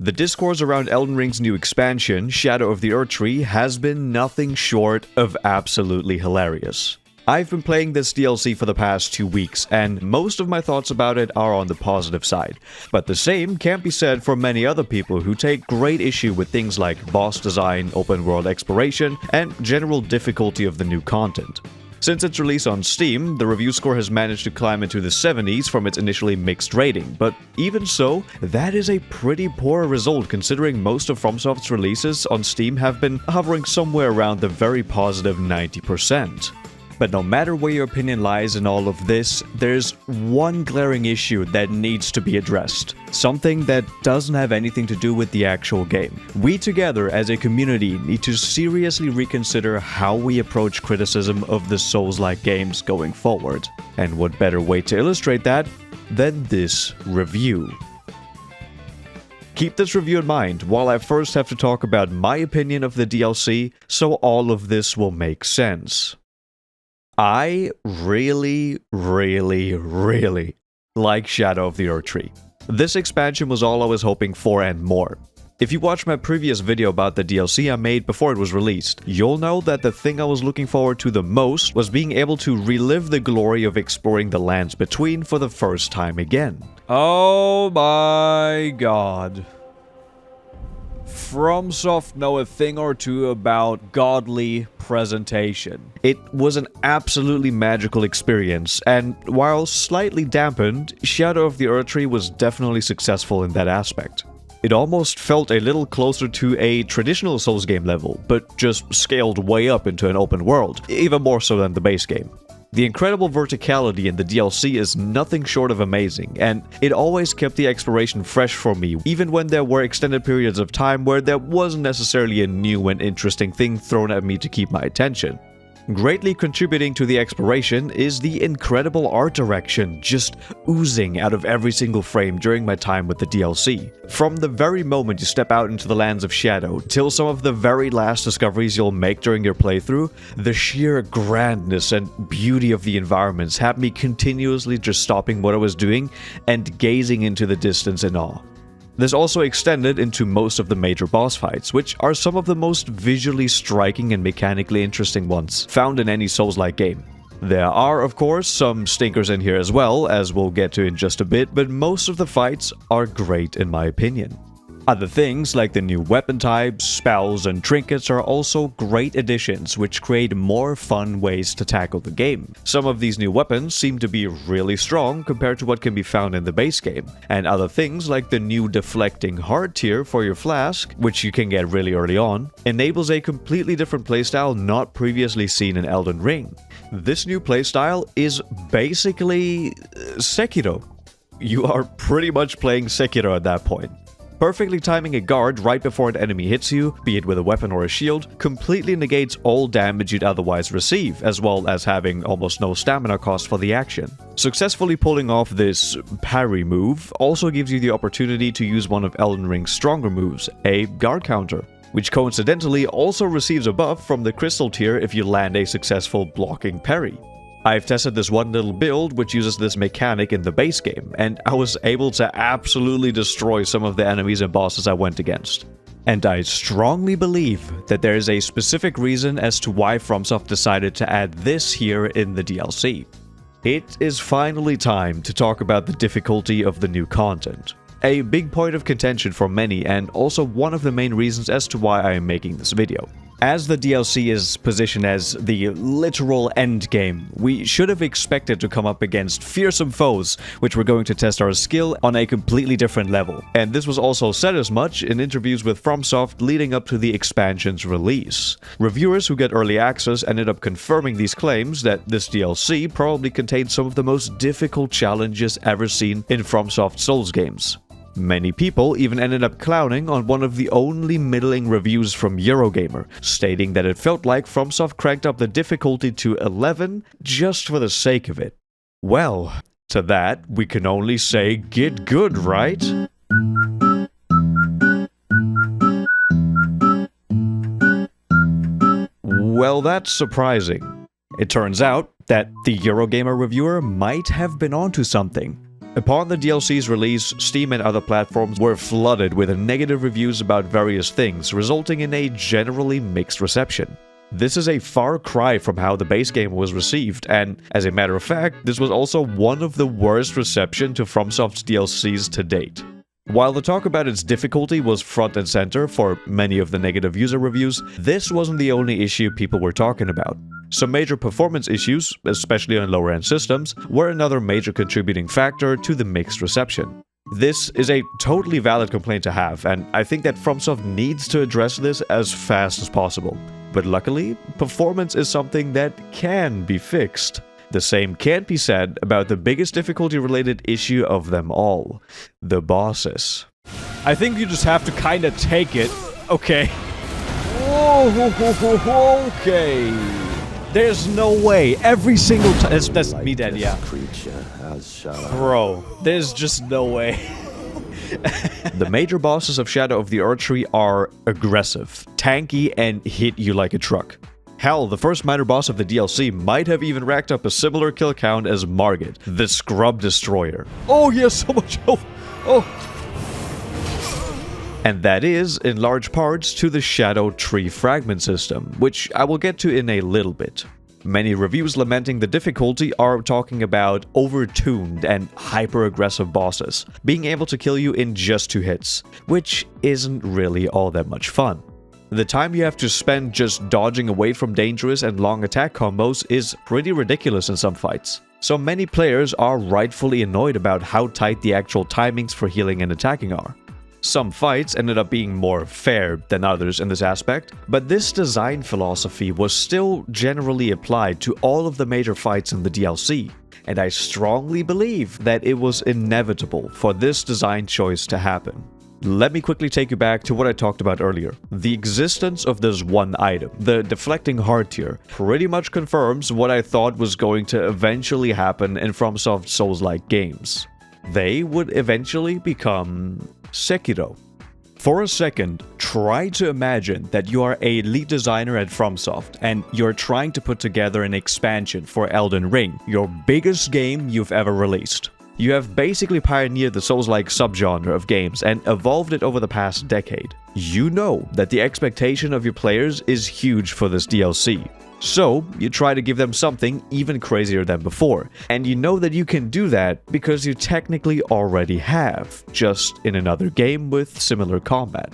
The discourse around Elden Ring's new expansion, Shadow of the Erdtree, has been nothing short of absolutely hilarious. I've been playing this DLC for the past 2 weeks, and most of my thoughts about it are on the positive side. But the same can't be said for many other people who take great issue with things like boss design, open world exploration, and general difficulty of the new content. Since its release on Steam, the review score has managed to climb into the 70s from its initially mixed rating, but even so, that is a pretty poor result considering most of FromSoft's releases on Steam have been hovering somewhere around the very positive 90%. But no matter where your opinion lies in all of this, there's one glaring issue that needs to be addressed. Something that doesn't have anything to do with the actual game. We together as a community need to seriously reconsider how we approach criticism of the Souls-like games going forward. And what better way to illustrate that than this review? Keep this review in mind while I first have to talk about my opinion of the DLC, so all of this will make sense. I really like Shadow of the Erdtree. This expansion was all I was hoping for and more. If you watched my previous video about the DLC I made before it was released, you'll know that the thing I was looking forward to the most was being able to relive the glory of exploring the lands between for the first time again. Oh my god. FromSoft know a thing or two about godly presentation. It was an absolutely magical experience, and while slightly dampened, Shadow of the Erdtree was definitely successful in that aspect. It almost felt a little closer to a traditional Souls game level, but just scaled way up into an open world, even more so than the base game. The incredible verticality in the DLC is nothing short of amazing, and it always kept the exploration fresh for me, even when there were extended periods of time where there wasn't necessarily a new and interesting thing thrown at me to keep my attention. Greatly contributing to the exploration is the incredible art direction just oozing out of every single frame during my time with the DLC. From the very moment you step out into the lands of Shadow, till some of the very last discoveries you'll make during your playthrough, the sheer grandness and beauty of the environments had me continuously just stopping what I was doing and gazing into the distance in awe. This also extended into most of the major boss fights, which are some of the most visually striking and mechanically interesting ones found in any Souls-like game. There are, of course, some stinkers in here as well, as we'll get to in just a bit, but most of the fights are great in my opinion. Other things like the new weapon types, spells, and trinkets are also great additions which create more fun ways to tackle the game. Some of these new weapons seem to be really strong compared to what can be found in the base game, and other things like the new deflecting heart tier for your flask, which you can get really early on, enables a completely different playstyle not previously seen in Elden Ring. This new playstyle is basically Sekiro. You are pretty much playing Sekiro at that point. Perfectly timing a guard right before an enemy hits you, be it with a weapon or a shield, completely negates all damage you'd otherwise receive, as well as having almost no stamina cost for the action. Successfully pulling off this parry move also gives you the opportunity to use one of Elden Ring's stronger moves, a guard counter, which coincidentally also receives a buff from the crystal tier if you land a successful blocking parry. I've tested this one little build which uses this mechanic in the base game, and I was able to absolutely destroy some of the enemies and bosses I went against. And I strongly believe that there is a specific reason as to why FromSoft decided to add this here in the DLC. It is finally time to talk about the difficulty of the new content. A big point of contention for many, and also one of the main reasons as to why I am making this video. As the DLC is positioned as the literal endgame, we should have expected to come up against fearsome foes, which were going to test our skill on a completely different level. And this was also said as much in interviews with FromSoft leading up to the expansion's release. Reviewers who get early access ended up confirming these claims that this DLC probably contained some of the most difficult challenges ever seen in FromSoft Souls games. Many people even ended up clowning on one of the only middling reviews from Eurogamer, stating that it felt like FromSoft cranked up the difficulty to 11 just for the sake of it. Well, to that we can only say get good, right? Well, that's surprising. It turns out that the Eurogamer reviewer might have been onto something. Upon the DLC's release, Steam and other platforms were flooded with negative reviews about various things, resulting in a generally mixed reception. This is a far cry from how the base game was received, and as a matter of fact, this was also one of the worst reception to FromSoft's DLCs to date. While the talk about its difficulty was front and center for many of the negative user reviews, this wasn't the only issue people were talking about. Some major performance issues, especially on lower-end systems, were another major contributing factor to the mixed reception. This is a totally valid complaint to have, and I think that FromSoft needs to address this as fast as possible. But luckily, performance is something that can be fixed. The same can't be said about the biggest difficulty-related issue of them all, the bosses. I think you just have to kinda take it. Okay. Whoa, okay. There's no way. Every single time. That's me dead, yeah. Bro, there's just no way. The major bosses of Shadow of the Erdtree are aggressive, tanky, and hit you like a truck. Hell, the first minor boss of the DLC might have even racked up a similar kill count as Margit, the Scrub Destroyer. Oh, he has so much health. Oh. And that is, in large parts, to the Scadutree fragment system, which I will get to in a little bit. Many reviews lamenting the difficulty are talking about overtuned and hyper-aggressive bosses, being able to kill you in just 2 hits, which isn't really all that much fun. The time you have to spend just dodging away from dangerous and long attack combos is pretty ridiculous in some fights. So many players are rightfully annoyed about how tight the actual timings for healing and attacking are. Some fights ended up being more fair than others in this aspect, but this design philosophy was still generally applied to all of the major fights in the DLC, and I strongly believe that it was inevitable for this design choice to happen. Let me quickly take you back to what I talked about earlier. The existence of this one item, the deflecting heart tier, pretty much confirms what I thought was going to eventually happen in FromSoft Souls-like games. They would eventually become Sekiro. For a second, try to imagine that you are a lead designer at FromSoft and you're trying to put together an expansion for Elden Ring, your biggest game you've ever released. You have basically pioneered the Souls-like subgenre of games and evolved it over the past decade. You know that the expectation of your players is huge for this DLC. So, you try to give them something even crazier than before, and you know that you can do that because you technically already have, just in another game with similar combat.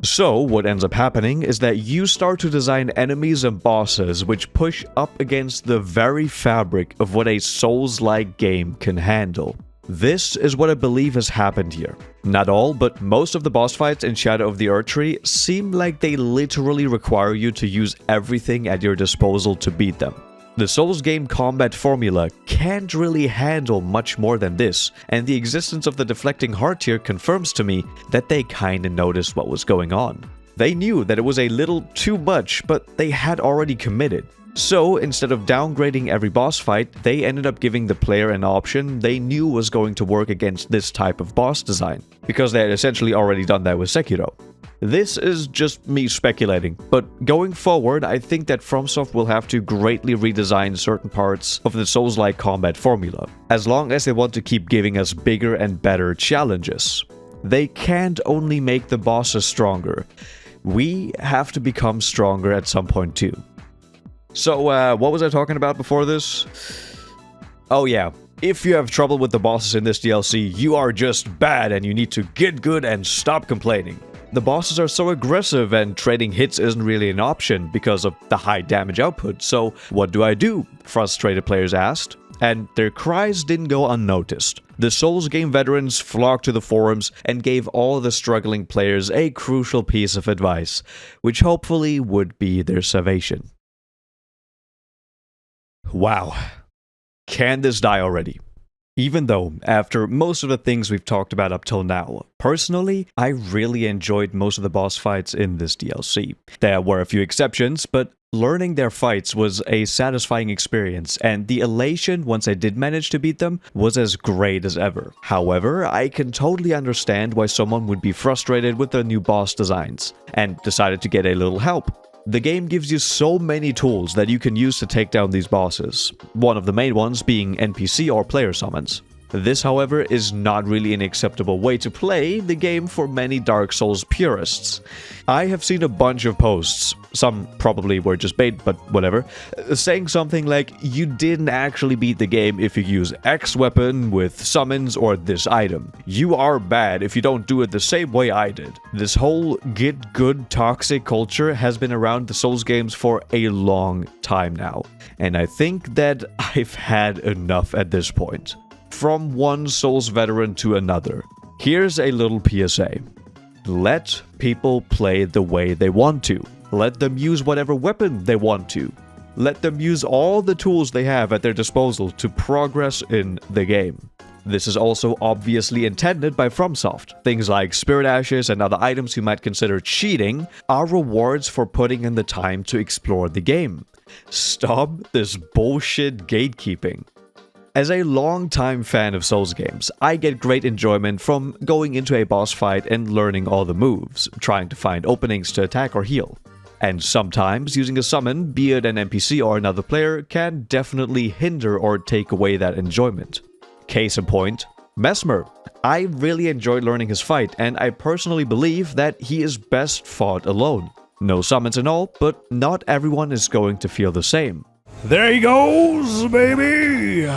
So, what ends up happening is that you start to design enemies and bosses which push up against the very fabric of what a Souls-like game can handle. This is what I believe has happened here. Not all, but most of the boss fights in Shadow of the Erdtree seem like they literally require you to use everything at your disposal to beat them. The Souls game combat formula can't really handle much more than this, and the existence of the deflecting heart tier confirms to me that they kinda noticed what was going on. They knew that it was a little too much, but they had already committed. So, instead of downgrading every boss fight, they ended up giving the player an option they knew was going to work against this type of boss design, because they had essentially already done that with Sekiro. This is just me speculating, but going forward, I think that FromSoft will have to greatly redesign certain parts of the Souls-like combat formula, as long as they want to keep giving us bigger and better challenges. They can't only make the bosses stronger. We have to become stronger at some point too. So, what was I talking about before this? Oh yeah, if you have trouble with the bosses in this DLC, you are just bad and you need to get good and stop complaining. The bosses are so aggressive and trading hits isn't really an option because of the high damage output, so what do? Frustrated players asked. And their cries didn't go unnoticed. The Souls game veterans flocked to the forums and gave all the struggling players a crucial piece of advice, which hopefully would be their salvation. Wow. Can this die already? Even though, after most of the things we've talked about up till now, personally, I really enjoyed most of the boss fights in this DLC. There were a few exceptions, but learning their fights was a satisfying experience, and the elation once I did manage to beat them was as great as ever. However, I can totally understand why someone would be frustrated with the new boss designs, and decided to get a little help. The game gives you so many tools that you can use to take down these bosses, one of the main ones being NPC or player summons. This, however, is not really an acceptable way to play the game for many Dark Souls purists. I have seen a bunch of posts, some probably were just bait, but whatever, saying something like, you didn't actually beat the game if you use X weapon with summons or this item. You are bad if you don't do it the same way I did. This whole get good toxic culture has been around the Souls games for a long time now, and I think that I've had enough at this point. From one Souls veteran to another, here's a little PSA. Let people play the way they want to. Let them use whatever weapon they want to. Let them use all the tools they have at their disposal to progress in the game. This is also obviously intended by FromSoft. Things like Spirit Ashes and other items you might consider cheating are rewards for putting in the time to explore the game. Stop this bullshit gatekeeping. As a long-time fan of Souls games, I get great enjoyment from going into a boss fight and learning all the moves, trying to find openings to attack or heal. And sometimes using a summon, be it an NPC or another player, can definitely hinder or take away that enjoyment. Case in point, Mesmer. I really enjoyed learning his fight, and I personally believe that he is best fought alone. No summons and all, but not everyone is going to feel the same. There he goes, baby!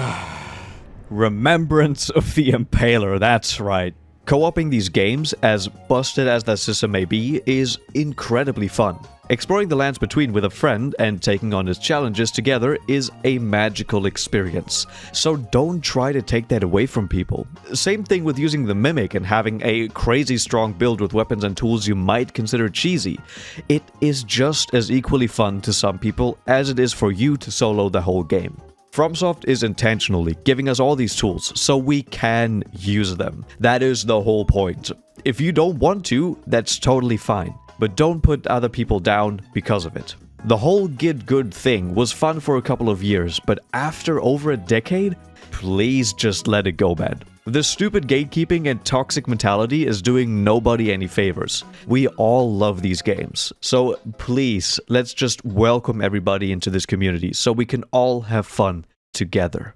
Remembrance of the Impaler, that's right. Co-oping these games, as busted as that system may be, is incredibly fun. Exploring the lands between with a friend and taking on its challenges together is a magical experience, so don't try to take that away from people. Same thing with using the Mimic and having a crazy strong build with weapons and tools you might consider cheesy. It is just as equally fun to some people as it is for you to solo the whole game. FromSoft is intentionally giving us all these tools so we can use them. That is the whole point. If you don't want to, that's totally fine. But don't put other people down because of it. The whole get good thing was fun for a couple of years, but after over a decade, please just let it go, man. The stupid gatekeeping and toxic mentality is doing nobody any favors. We all love these games, so please, let's just welcome everybody into this community so we can all have fun together.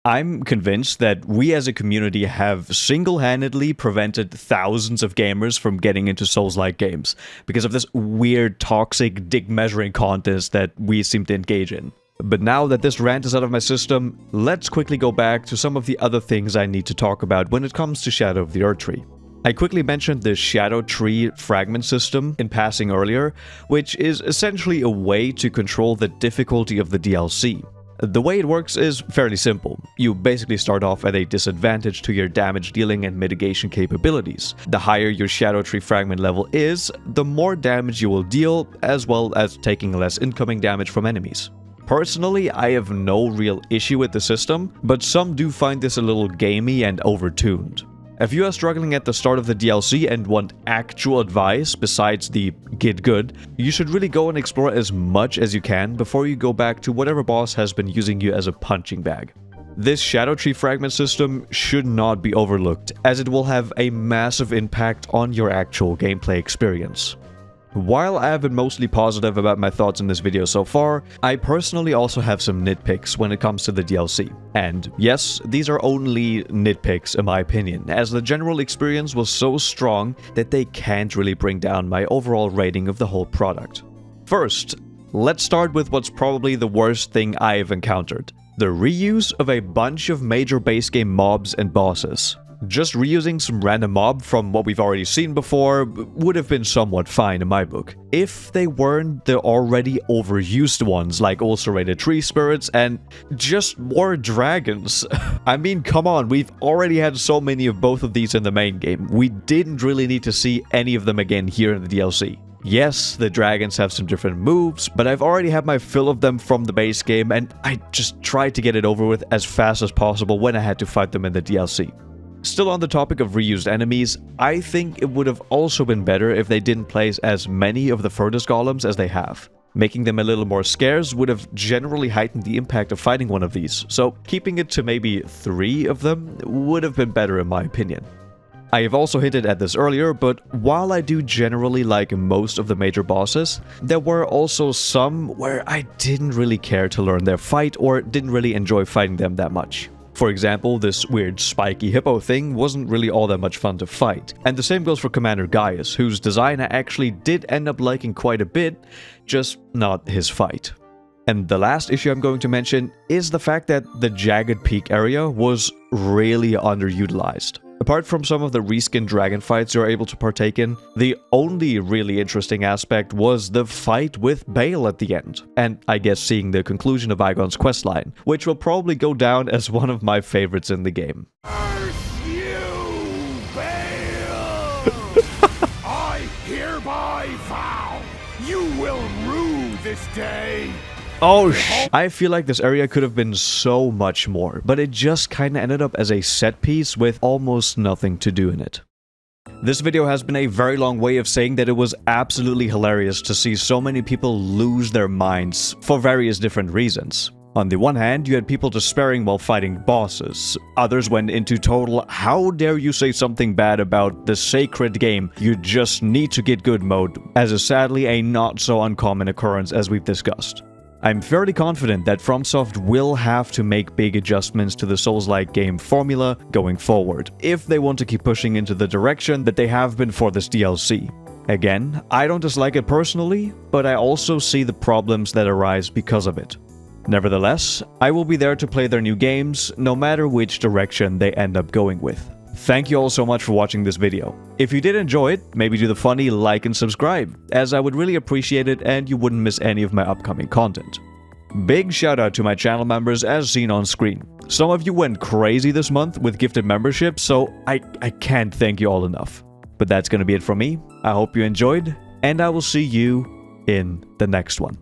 I'm convinced that we as a community have single-handedly prevented thousands of gamers from getting into Souls-like games because of this weird, toxic dick-measuring contest that we seem to engage in. But now that this rant is out of my system, let's quickly go back to some of the other things I need to talk about when it comes to Shadow of the Erdtree. I quickly mentioned the Scadutree fragment system in passing earlier, which is essentially a way to control the difficulty of the DLC. The way it works is fairly simple. You basically start off at a disadvantage to your damage dealing and mitigation capabilities. The higher your Scadutree fragment level is, the more damage you will deal, as well as taking less incoming damage from enemies. Personally, I have no real issue with the system, but some do find this a little gamey and overtuned. If you are struggling at the start of the DLC and want actual advice besides the get good, you should really go and explore as much as you can before you go back to whatever boss has been using you as a punching bag. This Scadutree fragment system should not be overlooked, as it will have a massive impact on your actual gameplay experience. While I have been mostly positive about my thoughts in this video so far, I personally also have some nitpicks when it comes to the DLC. And yes, these are only nitpicks in my opinion, as the general experience was so strong that they can't really bring down my overall rating of the whole product. First, let's start with what's probably the worst thing I've encountered: the reuse of a bunch of major base game mobs and bosses. Just reusing some random mob from what we've already seen before would have been somewhat fine in my book, if they weren't the already overused ones like ulcerated tree spirits and just more dragons. I mean, come on, we've already had so many of both of these in the main game. We didn't really need to see any of them again here in the DLC. Yes, the dragons have some different moves, but I've already had my fill of them from the base game, and I just tried to get it over with as fast as possible when I had to fight them in the DLC. Still on the topic of reused enemies, I think it would have also been better if they didn't place as many of the Furnace Golems as they have. Making them a little more scarce would have generally heightened the impact of fighting one of these, so keeping it to maybe 3 of them would have been better in my opinion. I have also hinted at this earlier, but while I do generally like most of the major bosses, there were also some where I didn't really care to learn their fight or didn't really enjoy fighting them that much. For example, this weird spiky hippo thing wasn't really all that much fun to fight. And the same goes for Commander Gaius, whose design I actually did end up liking quite a bit, just not his fight. And the last issue I'm going to mention is the fact that the Jagged Peak area was really underutilized. Apart from some of the reskinned dragon fights you're able to partake in, the only really interesting aspect was the fight with Bale at the end, and I guess seeing the conclusion of Igon's questline, which will probably go down as one of my favorites in the game. Curse you, Bale! I hereby vow you will rue this day. Oh I feel like this area could have been so much more, but it just kinda ended up as a set piece with almost nothing to do in it. This video has been a very long way of saying that it was absolutely hilarious to see so many people lose their minds for various different reasons. On the one hand, you had people despairing while fighting bosses. Others went into total "how dare you say something bad about the sacred game, you just need to get good" mode, as is sadly a not so uncommon occurrence as we've discussed. I'm fairly confident that FromSoft will have to make big adjustments to the Souls-like game formula going forward, if they want to keep pushing into the direction that they have been for this DLC. Again, I don't dislike it personally, but I also see the problems that arise because of it. Nevertheless, I will be there to play their new games, no matter which direction they end up going with. Thank you all so much for watching this video. If you did enjoy it, maybe do the funny like and subscribe, as I would really appreciate it and you wouldn't miss any of my upcoming content. Big shout out to my channel members as seen on screen. Some of you went crazy this month with gifted memberships, so I can't thank you all enough. But that's gonna be it from me. I hope you enjoyed, and I will see you in the next one.